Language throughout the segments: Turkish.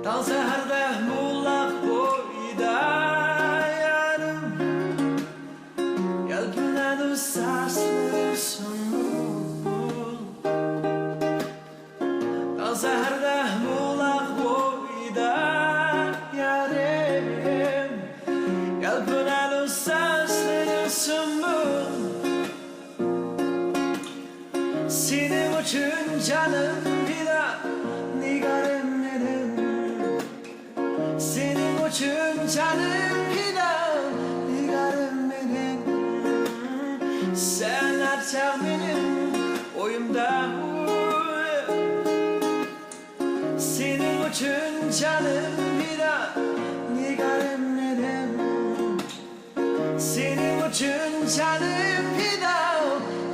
Tan seherde muğlak boyda yarım Yelpinedi saslı sunul Tan seherde muğlak boyda yarım Yelpinedi saslı sunul Senin için canım fida nigarım senin için canım fida nigarım benim sen artık benim oyumda senin için canım fida nigarım benim senin için canım fida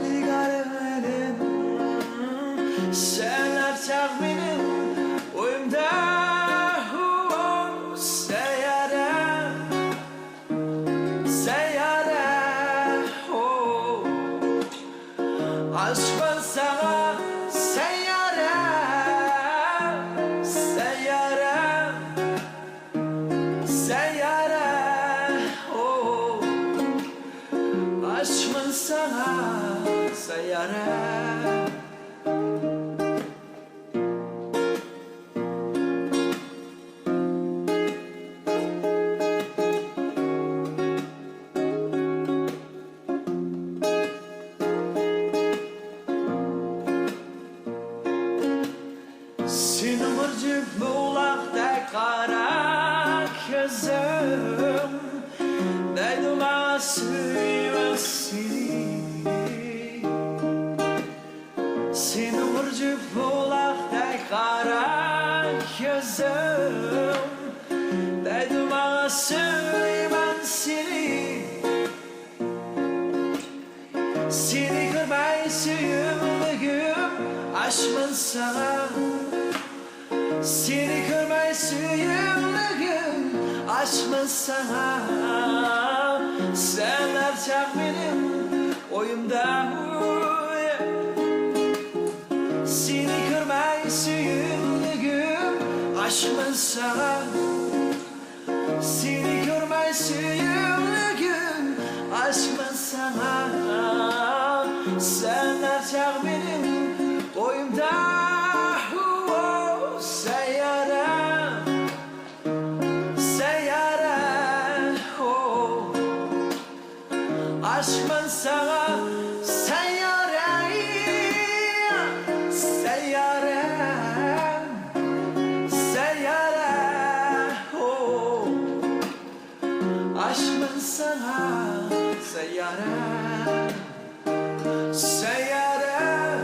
nigarım benim sen artık benim oyumda Aşkın sana seyyare, seyyare, seyyare oh. Aşkın sana seyyare Senin mırcık muğlakta kara gözüm Değdim asıyım seni Senin mırcık muğlakta kara gözüm Değdim asıyım seni Seni görmeyi suyumlugum aşkın sana Seni görmeyi suyumlugum aşkın sana Sen artık benim oyumda Seni görmeyi suyumlugum aşkın sana Seni görmeyi suyumlugum aşkın sana Sen artık benim oyumda Seyyare, seyyare oh. Aşkın sana seyyare, seyyare, seyyare oh. Aşkın sana seyyare Seyyare,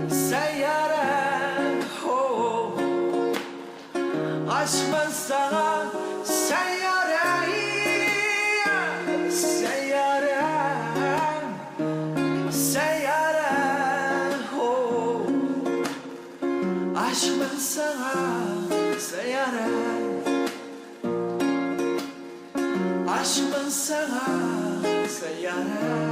seyyare oh. Aşkın sana seyyare, seyyare, seyyare oh. Aşkın sana seyyare Aşkın sana seyyare